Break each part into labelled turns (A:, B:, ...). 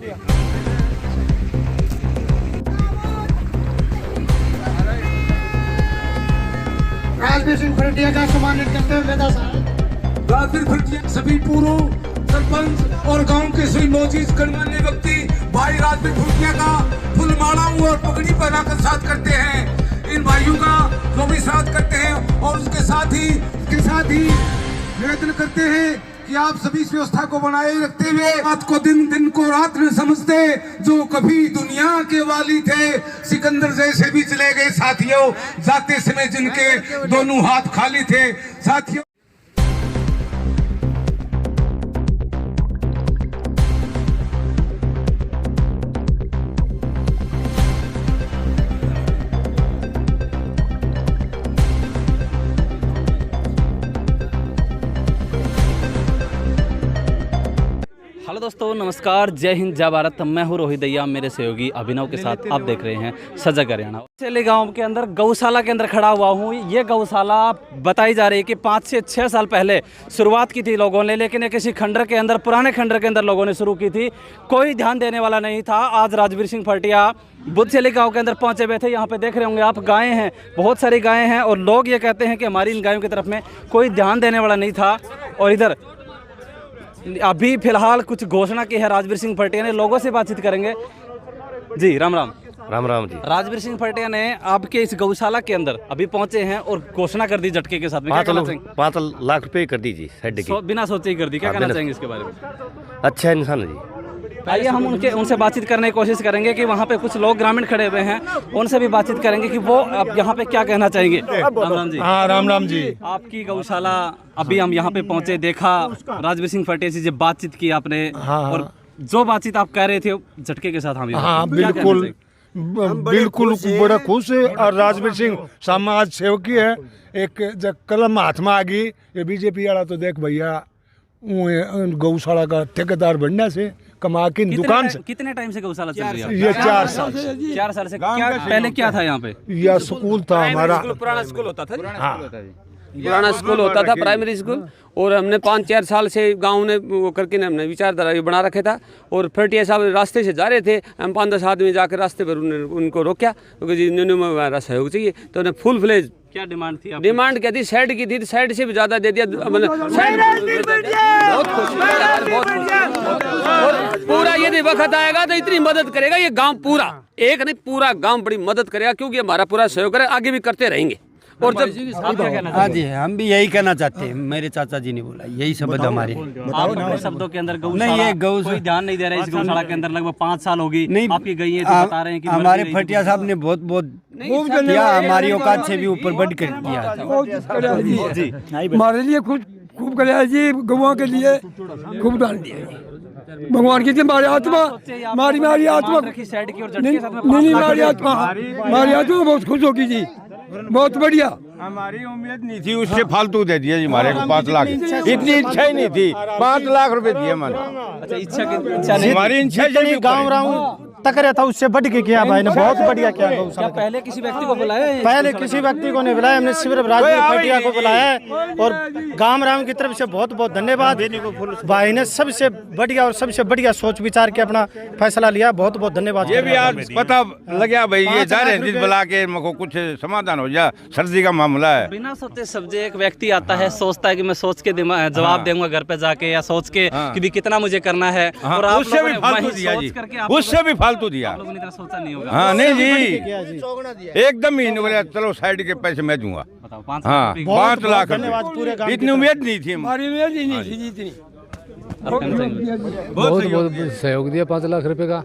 A: राजवीर सिंह फरटिया का सम्मानित करते हुए मेधा साहब।
B: राजवीर फरटिया सभी पूर्व सरपंच और गांव के सभी मोजीज गणमान्य व्यक्ति भाई राजवीर फरटिया का फूल मालाओं और पगड़ी पहनाकर साथ करते हैं। इन भाइयों का जो भी साथ करते हैं और उसके साथ ही निवेदन करते हैं कि आप सभी इस व्यवस्था को बनाए रखते हुए रात को दिन को रात न समझते, जो कभी दुनिया के वाली थे सिकंदर जैसे भी चले गए साथियों, जाते समय जिनके दोनों हाथ खाली थे साथियों।
C: हेलो दोस्तों, नमस्कार, जय हिंद, जय भारत। मैं हूँ रोहित दैया, मेरे सहयोगी अभिनव के साथ आप देख रहे हैं सजग हरियाणा। चेली गांव के अंदर गौशाला के अंदर खड़ा हुआ हूँ। ये गौशाला बताई जा रही है कि 5 से 6 साल पहले शुरुआत की थी लोगों ने, लेकिन ये किसी खंडर के अंदर, पुराने खंडर के अंदर लोगों ने शुरू की थी। कोई ध्यान देने वाला नहीं था। आज राजवीर सिंह फरटिया बुद्धशैली गांव के अंदर पहुंचे हुए थे। यहाँ पे देख रहे होंगे आप, गायें हैं, बहुत सारी गायें हैं और लोग ये कहते हैं कि हमारी इन गायों की तरफ में कोई ध्यान देने वाला नहीं था। और इधर अभी फिलहाल कुछ घोषणा की है राजवीर सिंह फरटिया ने। लोगों से बातचीत करेंगे। जी राम राम।
D: राम राम जी।
C: राजवीर सिंह फरटिया ने आपके इस गौशाला के अंदर अभी पहुंचे हैं और घोषणा कर दी झटके के साथ में।
D: 5 लाख रुपए कर दीजिए हेड की।
C: बिना सोचे ही कर दी। क्या कहना चाहेंगे इसके बारे में?
D: अच्छा इंसान है जी।
C: आइए हम उनसे बातचीत करने की कोशिश करेंगे कि वहाँ पे कुछ लोग ग्रामीण खड़े हुए हैं, उनसे भी बातचीत करेंगे कि वो अब यहाँ पे क्या कहना चाहेंगे। राम राम जी।
E: हाँ राम राम जी।
C: आपकी गौशाला, अभी हम यहाँ पे पहुँचे, देखा राजवीर सिंह फरटिया से जब बातचीत की आपने, और जो बातचीत आप कह रहे थे झटके के साथ हम
E: बिल्कुल बिल्कुल बड़ा खुश है। और राजवीर सिंह समाज सेवकी है। एक जब कलम हाथ में आ गई, ये बीजेपी वाला तो देख भैया गौशाला का ठेकेदार बनने से कमा के दुकान से।
C: कितने टाइम से गौशाला चल रही है?
E: ये 4 साल से।
C: 4 साल से। क्या पहले क्या था यहाँ पे?
E: यह स्कूल था हमारा,
F: पुराना स्कूल होता था।
E: हाँ
F: पुराना स्कूल होता था, प्राइमरी स्कूल। और हमने 5-4 साल से गांव ने वो करके हमने विचारधारा ये बना रखा था। और फरटिया साहब रास्ते से जा रहे थे, हम 5-10 आदमी जाकर रास्ते पर उनको रोका, क्योंकि जी हमारा सहयोग चाहिए। तो उन्हें फुल फ्लेज
C: क्या डिमांड थी?
F: डिमांड क्या थी? साइड की थी, साइड से भी ज्यादा दे दिया। बहुत खुश, बहुत खुश। और पूरा यदि वक्त आएगा तो इतनी मदद करेगा ये गांव, पूरा एक नहीं पूरा गांव बड़ी मदद करेगा, क्योंकि हमारा पूरा सहयोग है, आगे भी करते रहेंगे। और जब
G: हाँ जी, हम भी यही कहना चाहते हैं। मेरे चाचा जी ने बोला यही शब्द हमारे।
C: आप शब्दों के अंदर गौशाला कोई ध्यान नहीं दे रहा है। इस गौशाला के अंदर लगभग 5 साल होगी आपकी गई है, तो बता रहे हैं कि
G: हमारे फरटिया साहब ने बहुत किया, हमारी औकात से भी ऊपर बढ़ कर किया
E: जी। हमारे लिए खूब कराया जी, गौवा के लिए खूब डाल दिया भगवान की। हमारी आत्मा हमारी आत्मा हमारी आत्मा बहुत खुश होगी जी, बहुत बढ़िया।
H: हमारी उम्मीद नहीं थी, उससे फालतू दे दिया जी हमारे को 5 लाख। इतनी इच्छा ही नहीं थी, 5 लाख रुपए दिए मैंने।
C: अच्छा, इच्छा नहीं,
H: हमारी इच्छा
G: गाँव राउंड तक रहा था, उससे बढ़ के किया भाई ने, बहुत बढ़िया किया।
C: क्या पहले किसी व्यक्ति को बुलाया है?
G: पहले किसी व्यक्ति को नहीं बुलाया, हमने सिर्फ राजवीर फरटिया को बुलाया है। और गांव राम की तरफ से बहुत बहुत धन्यवाद। भाई ने सबसे बढ़िया और सबसे बढ़िया सोच विचार के अपना फैसला लिया, बहुत बहुत धन्यवाद।
H: ये भी आज पता लग गया भाई, ये जा रहे हैं बुला के मुझको कुछ समाधान हो जाए, सर्दी का मामला है।
C: बिना सोचे समझे एक व्यक्ति आता है, सोचता है कि मैं सोच के जवाब दूंगा घर पे जाके, या सोच के कि भी कितना मुझे करना है, और आप
H: उससे भी फालतू दिया जी, उससे भी फालतू दिया।
C: लोगों ने सोचा नहीं होगा।
H: हाँ नहीं जी, एकदम ही नहीं बोला चलो साइड के पैसे मैं दूंगा।
C: बताओ,
H: 5 लाख रुपए, इतनी उम्मीद नहीं थी हमारी।
I: बहुत सहयोग दिया 5 लाख रुपए का।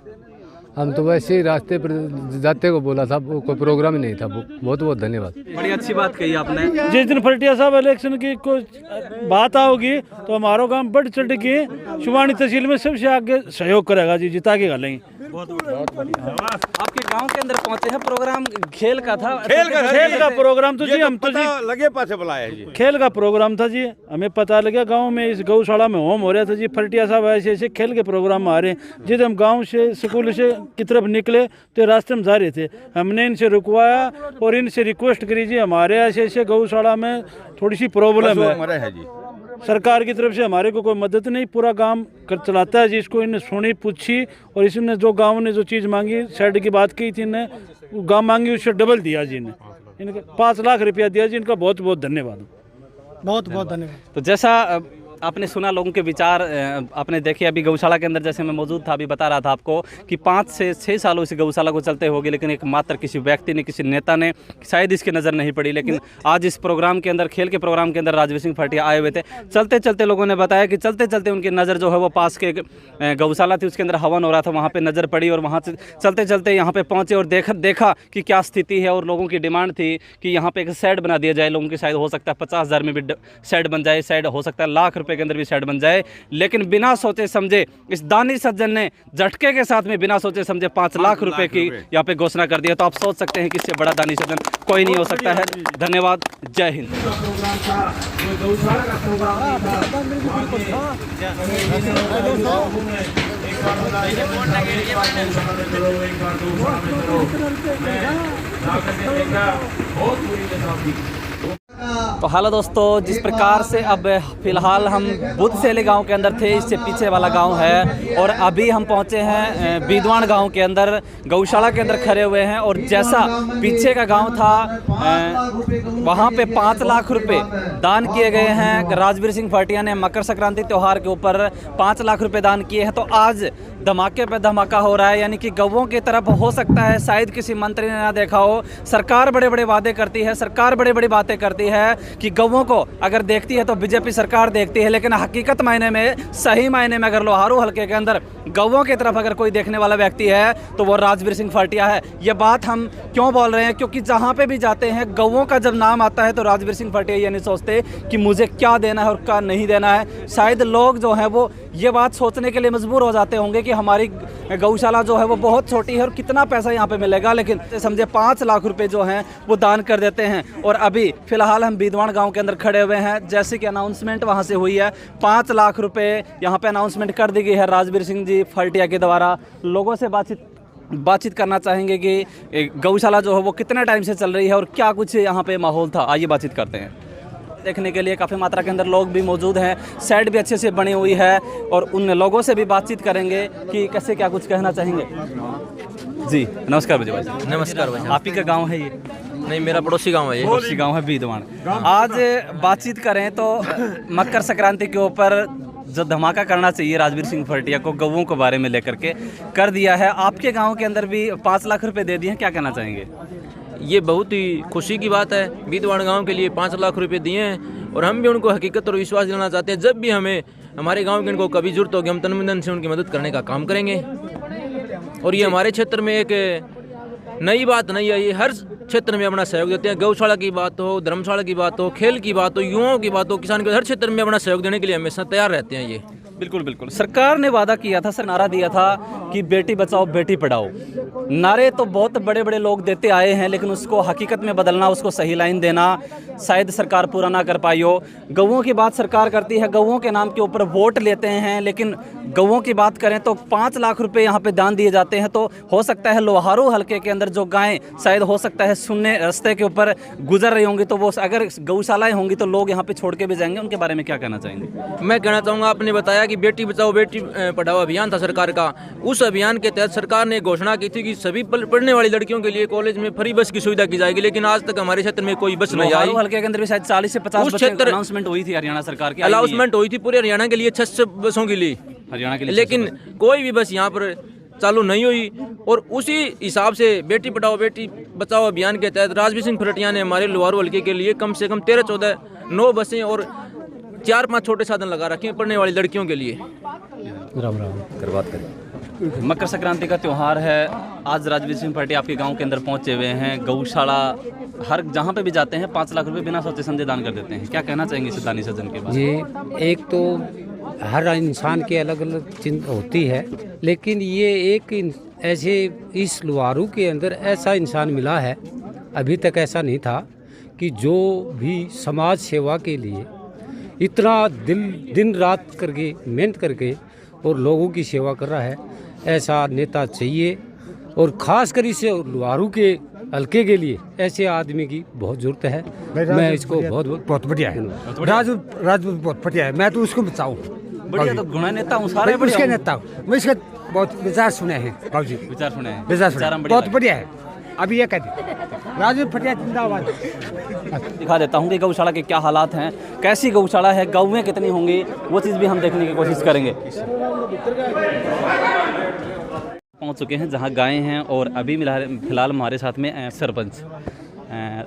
I: हम तो वैसे ही रास्ते पर जाते को बोला था, कोई प्रोग्राम ही नहीं था। बहुत बहुत धन्यवाद।
C: बड़ी अच्छी बात कही आपने।
J: जिस दिन फरटिया साहब इलेक्शन की कुछ बात आओगी तो हमारा गांव बढ़ चढ़ के शुभानी तहसील में सबसे आगे सहयोग करेगा जी, जिता के गालेंगे।
C: आपके गांव के अंदर पहुंचे हैं, प्रोग्राम खेल का था।
J: खेल का प्रोग्राम तो जी हम तो जी
H: लगे पासे बुलाया जी,
J: खेल का प्रोग्राम था जी। हमें पता लगा गांव में इस गौशाला में होम हो रहा था जी, फरटिया साहब ऐसे ऐसे खेल के प्रोग्राम आ रहे हैं। जिस हम गाँव से स्कूल से की तरफ निकले तो रास्ते में जा रहे थे, हमने इनसे रुकवाया और इनसे रिक्वेस्ट करी जी, हमारे ऐसे ऐसे गौशाला में थोड़ी सी प्रॉब्लम है
H: जी।
J: सरकार की तरफ से हमारे को कोई मदद नहीं, पूरा काम कर चलाता है जी। इसको इन्हें सुनी पूछी और इसने जो गांव ने जो चीज़ मांगी, शेड की बात की थी, इन्हें गांव मांगी उससे डबल दिया जी। इनके 5 लाख रुपया दिया जी। इनका बहुत बहुत धन्यवाद।
G: बहुत बहुत धन्यवाद।
C: तो जैसा आपने सुना लोगों के विचार, आपने देखे अभी गौशाला के अंदर जैसे मैं मौजूद था, अभी बता रहा था आपको कि 5 से 6 सालों से गौशाला को चलते होगी, लेकिन एक मात्र किसी व्यक्ति ने, किसी नेता ने शायद इसकी नज़र नहीं पड़ी। लेकिन आज इस प्रोग्राम के अंदर, खेल के प्रोग्राम के अंदर राजवीर सिंह फटिया आए हुए थे। चलते चलते लोगों ने बताया कि चलते चलते उनकी नज़र जो है वो पास के गौशाला थी, उसके अंदर हवन हो रहा था, वहाँ पर नज़र पड़ी और वहाँ से चलते चलते यहाँ पर पहुँचे और देखा कि क्या स्थिति है। और लोगों की डिमांड थी कि यहाँ पर एक शेड बना दिया जाए। लोगों की शायद हो सकता है 50,000 में भी शेड बन जाए, शेड हो सकता है लाख रुपये के अंदर भी शेड बन जाए। लेकिन बिना सोचे समझे इस दानी सज्जन ने झटके के साथ में बिना सोचे समझे 5 लाख रुपए की यहाँ पे घोषणा कर दिया। तो आप सोच सकते हैं कि इससे बड़ा दानी सज्जन कोई नहीं हो सकता है। धन्यवाद। जय हिंद। तो हेलो दोस्तों, जिस प्रकार से अब फिलहाल हम बुद्धसेली गांव के अंदर थे, इससे पीछे वाला गांव है, और अभी हम पहुंचे हैं बीदवान गांव के अंदर, गौशाला के अंदर खड़े हुए हैं। और जैसा पीछे का गांव था, वहां पे 5 लाख रुपए दान किए गए हैं। राजवीर सिंह फटिया ने मकर संक्रांति त्यौहार के ऊपर 5 लाख रुपए दान किए हैं। तो आज धमाके पे धमाका हो रहा है, यानी कि गौवों की तरफ हो सकता है शायद किसी मंत्री ने ना देखा हो, सरकार बड़े बड़े वादे करती है, सरकार बड़ी बड़ी बातें करती है कि गौवों को अगर देखती है तो बीजेपी सरकार देखती है, लेकिन हकीकत मायने में, सही मायने में अगर लोहारू हलके के अंदर गौवों की तरफ अगर कोई देखने वाला व्यक्ति है तो वो राजवीर सिंह फटिया है। ये बात हम क्यों बोल रहे हैं? क्योंकि जहाँ पे भी जाते हैं गौवों का जब नाम आता है तो राजवीर सिंह फटिया ये नहीं सोचते कि मुझे क्या देना है और क्या नहीं देना है। शायद लोग जो हैं वो ये बात सोचने के लिए मजबूर हो जाते होंगे कि हमारी गौशाला जो है वो बहुत छोटी है और कितना पैसा यहाँ पे मिलेगा, लेकिन समझे 5 लाख रुपए जो हैं वो दान कर देते हैं। और अभी फिलहाल हम बीदवान गांव के अंदर खड़े हुए हैं, जैसे कि अनाउंसमेंट वहाँ से हुई है, 5 लाख रुपए यहाँ पे अनाउंसमेंट कर दी गई है राजवीर सिंह जी फटिया के द्वारा। लोगों से बातचीत करना चाहेंगे कि गौशाला जो है वो कितने टाइम से चल रही है और क्या कुछ यहाँ पे माहौल था। आइए बातचीत करते हैं। देखने के लिए काफ़ी मात्रा के अंदर लोग भी मौजूद हैं, साइड भी अच्छे से बनी हुई है, और उन लोगों से भी बातचीत करेंगे कि कैसे क्या कुछ कहना चाहेंगे। जी नमस्कार भाई।
K: नमस्कार भाई।
C: आप ही का गांव है ये?
K: नहीं, मेरा पड़ोसी गांव है ये।
C: पड़ोसी गांव है बीदवान। आज बातचीत करें तो मकर संक्रांति के ऊपर जो धमाका करना चाहिए राजवीर सिंह फटिया को गौवों के बारे में लेकर के कर दिया है। आपके गाँव के अंदर भी 5 लाख रुपये दे दिए हैं, क्या कहना चाहेंगे?
K: ये बहुत ही खुशी की बात है। बीदवान गांव के लिए 5 लाख रुपए दिए हैं और हम भी उनको हकीकत और विश्वास दिलाना चाहते हैं। जब भी हमें हमारे गांव के इनको कभी जरूरत होगी, हम तन मन धन से उनकी मदद करने का काम करेंगे। और ये हमारे क्षेत्र में एक नई बात नहीं है, ये हर क्षेत्र में अपना सहयोग देते हैं। गौशाला की बात हो, धर्मशाला की बात हो, खेल की बात हो, युवाओं की बात हो, किसान के हर क्षेत्र में अपना सहयोग देने के लिए हमेशा तैयार रहते हैं। ये
C: बिल्कुल बिल्कुल सरकार ने वादा किया था, सर नारा दिया था कि बेटी बचाओ बेटी पढ़ाओ। नारे तो बहुत बड़े बड़े लोग देते आए हैं, लेकिन उसको हकीकत में बदलना, उसको सही लाइन देना शायद सरकार पूरा ना कर पाई हो। गौवों की बात सरकार करती है, गौवों के नाम के ऊपर वोट लेते हैं, लेकिन गौवों की बात करें तो 5 लाख रुपए यहाँ पे दान दिए जाते हैं। तो हो सकता है लोहारू हलके के अंदर जो गायें शायद हो सकता है शून्य रास्ते के ऊपर गुजर रही होंगी, तो वो अगर गौशालाएं होंगी तो लोग यहाँ पे छोड़ के भी जाएंगे। उनके बारे में क्या कहना चाहेंगे?
K: मैं कहना चाहूँगा, आपने बताया कि बेटी बचाओ बेटी पढ़ाओ अभियान था सरकार का। उस अभियान के तहत सरकार ने घोषणा की थी कि सभी पढ़ने वाली लड़कियों के लिए कॉलेज में फ्री बस की सुविधा की जाएगी, लेकिन आज तक हमारे क्षेत्र में कोई बस नहीं आई।
C: हल्के के अंदर भी शायद 40 से 50
K: क्षेत्र
C: अनाउंसमेंट हुई थी हरियाणा सरकार की,
K: अनाउंसमेंट हुई थी पूरे हरियाणा के लिए 600 बसों के लिए,
C: हरियाणा के लिए,
K: लेकिन कोई भी बस यहाँ पर चालू नहीं हुई। और उसी हिसाब से बेटी पढ़ाओ बेटी बचाओ अभियान के तहत राजवीर सिंह फटिया ने हमारे लोहारू हल्के के लिए कम से कम 13-14 9 बसें और 4-5 छोटे साधन लगा रखे हैं पढ़ने वाली लड़कियों के लिए।
I: राम राम कर बात
C: करें। मकर संक्रांति का त्यौहार है, आज राजवीर सिंह फटिया आपके गांव के अंदर पहुंचे हुए हैं। गौशाला हर जहां पे भी जाते हैं 5 लाख रुपए बिना सोचे समझे दान कर देते हैं। क्या कहना चाहेंगे इस दानी सज्जन के बारे में?
L: जी, एक तो हर इंसान की अलग अलग चिंता होती है, लेकिन ये एक ऐसे इस लोहारू के अंदर ऐसा इंसान मिला है, अभी तक ऐसा नहीं था, कि जो भी समाज सेवा के लिए इतना दिन रात करके मेहनत करके और लोगों की सेवा कर रहा है। ऐसा नेता चाहिए, और ख़ास कर इसे लोहारू के हल्के के लिए ऐसे आदमी की बहुत जरूरत है। मैं इसको
H: बहुत बढ़िया है। राजपूत बहुत बढ़िया है। मैं तो उसको बचाऊँ।
C: बढ़िया, तो गुणा नेता हूँ, सारे बढ़िया
H: उसके
C: हूँ।
H: नेता हूँ मैं। इसके बहुत विचार सुने हैं बाबूजी।
C: विचार सुने हैं,
H: विचार सुने
C: विचार
H: बहुत बढ़िया है। अभी ये कह दी राजपूत फटिया जिंदाबाद।
C: दिखा देता हूँ कि गौशाला के क्या हालात हैं, कैसी गौशाला है, गौएं कितनी होंगी, वो चीज़ भी हम देखने की कोशिश करेंगे। पहुँच चुके हैं जहाँ गायें हैं और अभी फिलहाल हमारे साथ में सरपंच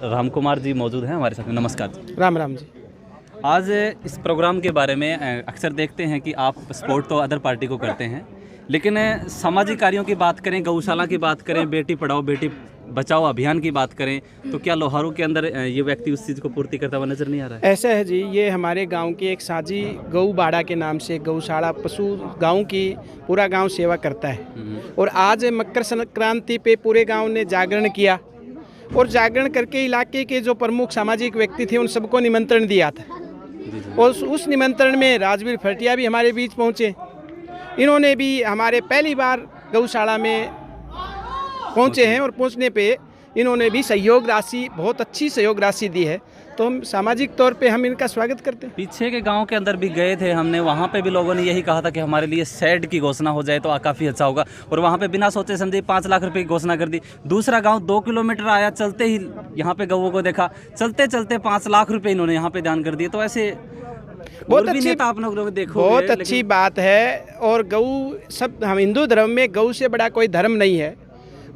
C: राम कुमार जी मौजूद हैं हमारे साथ में। नमस्कार जी।
G: राम राम जी।
C: आज इस प्रोग्राम के बारे में अक्सर देखते हैं कि आप सपोर्ट तो अदर पार्टी को करते हैं, लेकिन सामाजिक कार्यों की बात करें, गौशाला की बात करें, बेटी पढ़ाओ बेटी बचाओ अभियान की बात करें, तो क्या लोहारू के अंदर ये व्यक्ति उस चीज़ को पूर्ति करता हुआ नजर नहीं आ रहा है?
G: ऐसा है जी, ये हमारे गांव की एक साझी गऊ बाड़ा के नाम से गौशाला पशु गांव की पूरा गांव सेवा करता है। और आज मकर संक्रांति पे पूरे गांव ने जागरण किया और जागरण करके इलाके के जो प्रमुख सामाजिक व्यक्ति थे उन सबको निमंत्रण दिया था। और उस निमंत्रण में राजवीर फटिया भी हमारे बीच पहुँचे। इन्होंने भी हमारे पहली बार गौशाला में पहुँचे हैं और पहुँचने पे इन्होंने भी सहयोग राशि, बहुत अच्छी सहयोग राशि दी है, तो हम सामाजिक तौर पे हम इनका स्वागत करते हैं।
C: पीछे के गांव के अंदर भी गए थे हमने, वहाँ पे भी लोगों ने यही कहा था कि हमारे लिए शेड की घोषणा हो जाए तो काफ़ी अच्छा होगा, और वहाँ पे बिना सोचे समझे 5 लाख रुपए की घोषणा कर दी। दूसरा गांव 2 किलोमीटर आया, चलते ही यहाँ पे गौओं को देखा, चलते चलते 5 लाख रुपये इन्होंने यहाँ पे दान कर दिए। तो ऐसे
G: बहुत अच्छी
C: नेता आप लोग देखो,
G: बहुत अच्छी बात है। और गऊ सब, हम हिंदू धर्म में गऊ से बड़ा कोई धर्म नहीं है।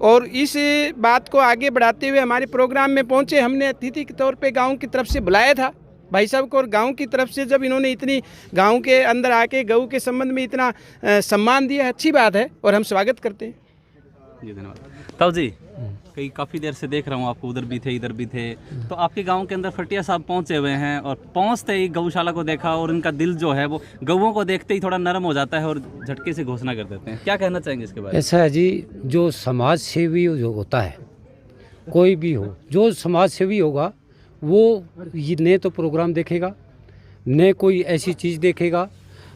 G: और इस बात को आगे बढ़ाते हुए हमारे प्रोग्राम में पहुंचे, हमने अतिथि के तौर पे गांव की तरफ से बुलाया था भाई साहब को, और गांव की तरफ से जब इन्होंने इतनी गांव के अंदर आके गऊ के संबंध में इतना सम्मान दिया, अच्छी बात है और हम स्वागत करते हैं
C: जी। धन्यवाद। ताऊ जी, कई काफ़ी देर से देख रहा हूँ आपको, उधर भी थे इधर भी थे, तो आपके गांव के अंदर फटिया साहब पहुँचे हुए हैं और पहुँचते ही गौशाला को देखा और उनका दिल जो है वो गौओं को देखते ही थोड़ा नरम हो जाता है और झटके से घोषणा कर देते हैं। क्या कहना चाहेंगे इसके बारे में?
L: ऐसा है जी, जो समाज सेवी जो होता है, कोई भी हो, जो समाज सेवी होगा वो ये न तो प्रोग्राम देखेगा, न कोई ऐसी चीज़ देखेगा,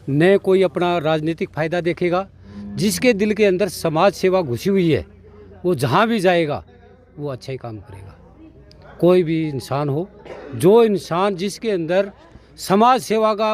L: न कोई अपना राजनीतिक फ़ायदा देखेगा। जिसके दिल के अंदर समाज सेवा घुसी हुई है वो जहाँ भी जाएगा वो अच्छा ही काम करेगा। कोई भी इंसान हो, जो इंसान जिसके अंदर समाज सेवा का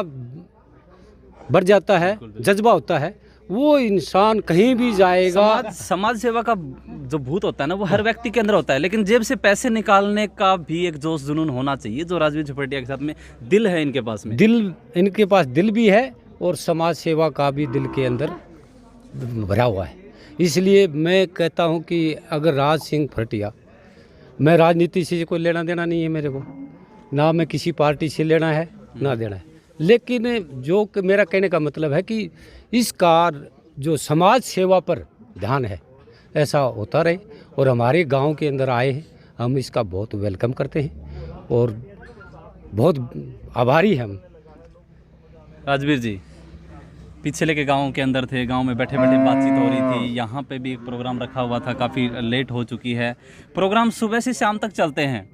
L: बढ़ जाता है, जज्बा होता है, वो इंसान कहीं भी जाएगा।
C: समाज सेवा का जो भूत होता है ना, वो हर व्यक्ति के अंदर होता है, लेकिन जेब से पैसे निकालने का भी एक जोश जुनून होना चाहिए, जो राजवीर झपटिया के साथ में दिल है इनके पास में।
L: इनके पास दिल भी है और समाज सेवा का भी दिल के अंदर भरा हुआ है। इसलिए मैं कहता हूं कि अगर राज सिंह फटिया, मैं राजनीति से कोई लेना देना नहीं है मेरे को, ना मैं किसी पार्टी से लेना है ना देना है, लेकिन जो मेरा कहने का मतलब है कि इसका जो समाज सेवा पर ध्यान है ऐसा होता रहे। और हमारे गांव के अंदर आए हैं, हम इसका बहुत वेलकम करते हैं और बहुत आभारी हैं हम।
C: राजवीर जी, पिछले के गाँव के अंदर थे, गांव में बैठे बैठे बातचीत हो रही थी, यहाँ पे भी एक प्रोग्राम रखा हुआ था, काफ़ी लेट हो चुकी है। प्रोग्राम सुबह से शाम तक चलते हैं,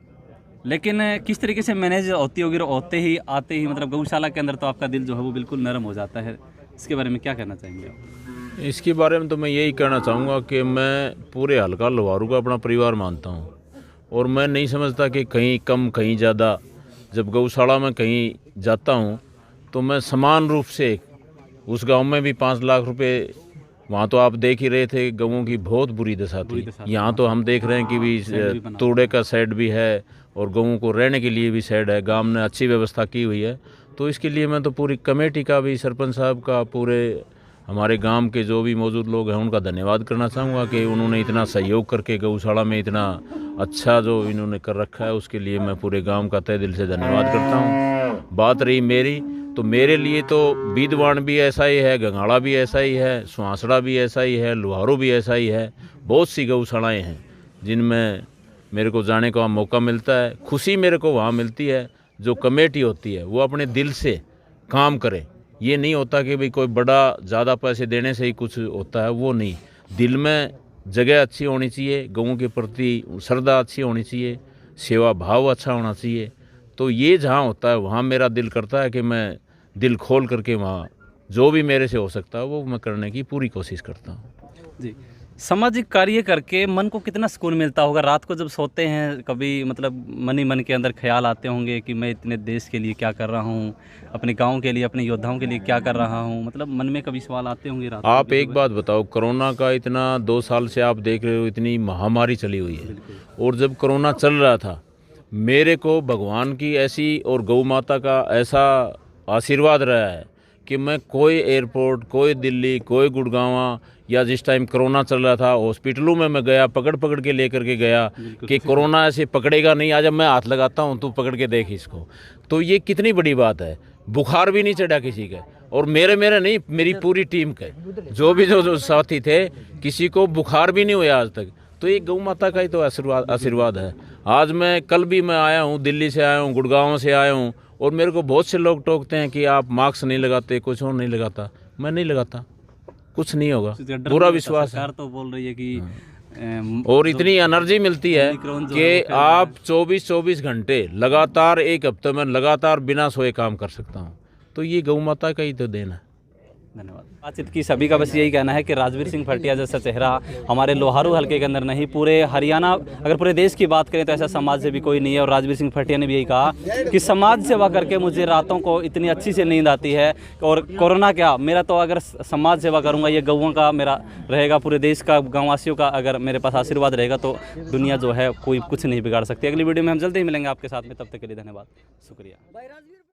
C: लेकिन किस तरीके से मैनेज होती होगी, होते ही आते ही मतलब गौशाला के अंदर तो आपका दिल जो है वो बिल्कुल नरम हो जाता है। इसके बारे में क्या कहना चाहेंगे आप?
M: इसके बारे में तो मैं यही कहना चाहूँगा कि मैं पूरे हल्का लोहारू का अपना परिवार मानता हूँ और मैं नहीं समझता कि कहीं कम कहीं ज़्यादा। जब गौशाला में कहीं जाता हूँ तो मैं समान रूप से, उस गांव में भी 5 लाख रुपए, वहाँ तो आप देख ही रहे थे गौओं की बहुत बुरी दशा थी। यहाँ तो हम देख रहे हैं कि भी तोड़े का शेड भी है और गौओं को रहने के लिए भी शेड है, गांव ने अच्छी व्यवस्था की हुई है। तो इसके लिए मैं तो पूरी कमेटी का भी, सरपंच साहब का, पूरे हमारे गांव के जो भी मौजूद लोग हैं उनका धन्यवाद करना चाहूँगा कि उन्होंने इतना सहयोग करके गौशाला में इतना अच्छा जो इन्होंने कर रखा है, उसके लिए मैं पूरे गांव का तहे दिल से धन्यवाद करता हूँ। बात रही मेरी, तो मेरे लिए तो बीदवान भी ऐसा ही है, गंगाड़ा भी ऐसा ही है, सुहासड़ा भी ऐसा ही है, लोहारू भी ऐसा ही है। बहुत सी गौशालाएँ हैं जिनमें मेरे को जाने का मौका मिलता है, खुशी मेरे को वहाँ मिलती है। जो कमेटी होती है वो अपने दिल से काम करे, ये नहीं होता कि भाई कोई बड़ा ज़्यादा पैसे देने से ही कुछ होता है, वो नहीं। दिल में जगह अच्छी होनी चाहिए, गौओं के प्रति श्रद्धा अच्छी होनी चाहिए, सेवा भाव अच्छा होना चाहिए। तो ये जहाँ होता है वहाँ मेरा दिल करता है कि मैं दिल खोल करके वहाँ जो भी मेरे से हो सकता है वो मैं करने की पूरी कोशिश करता हूँ।
C: जी, सामाजिक कार्य करके मन को कितना सुकून मिलता होगा? रात को जब सोते हैं कभी मतलब मन ही मन के अंदर ख्याल आते होंगे कि मैं इतने देश के लिए क्या कर रहा हूँ, अपने गांव के लिए, अपने योद्धाओं के लिए क्या कर रहा हूँ, मतलब मन में कभी सवाल आते होंगे रात को?
M: आप एक बात बताओ, कोरोना का इतना 2 साल से आप देख रहे हो, इतनी महामारी चली हुई है, और जब कोरोना चल रहा था मेरे को भगवान की ऐसी और गौ माता का ऐसा आशीर्वाद रहा है कि मैं कोई एयरपोर्ट, कोई दिल्ली, कोई गुड़गांव, या जिस टाइम कोरोना चल रहा था हॉस्पिटलों में मैं गया, पकड़ के लेकर के गया कि कोरोना ऐसे पकड़ेगा नहीं, आज जब मैं हाथ लगाता हूँ तू पकड़ के देख इसको। तो ये कितनी बड़ी बात है। बुखार भी नहीं चढ़ा किसी का, और मेरे नहीं, मेरी पूरी टीम के जो साथी थे, किसी को बुखार भी नहीं हुआ आज तक। तो ये गौ माता का ही तो आशीर्वाद है। आज कल भी मैं आया हूँ, दिल्ली से आया हूँ, गुड़गांव से आया हूँ, और मेरे को बहुत से लोग टोकते हैं कि आप मास्क नहीं लगाते, कुछ और नहीं लगाता। मैं नहीं लगाता, कुछ नहीं होगा, पूरा विश्वास है।
C: तो बोल रही है कि
M: और इतनी एनर्जी मिलती है कि आप 24 घंटे लगातार, एक हफ्ते में लगातार बिना सोए काम कर सकता हूँ। तो ये गौ माता का ही तो देन है।
C: धन्यवाद। बातचीत की सभी का बस यही कहना है कि राजवीर सिंह भटिया जैसा चेहरा हमारे लोहारू हलके के अंदर नहीं, पूरे हरियाणा, अगर पूरे देश की बात करें तो ऐसा समाज सेवी कोई नहीं है। और राजवीर सिंह भटिया ने भी यही कहा कि समाज सेवा करके मुझे रातों को इतनी अच्छी से नींद आती है, और कोरोना क्या, मेरा तो अगर समाज सेवा करूँगा, ये गौओं का मेरा रहेगा, पूरे देश का, गाँववासियों का अगर मेरे पास आशीर्वाद रहेगा तो दुनिया जो है कोई कुछ नहीं बिगाड़ सकती। अगली वीडियो में हम जल्दी ही मिलेंगे आपके साथ में, तब तक के लिए धन्यवाद, शुक्रिया।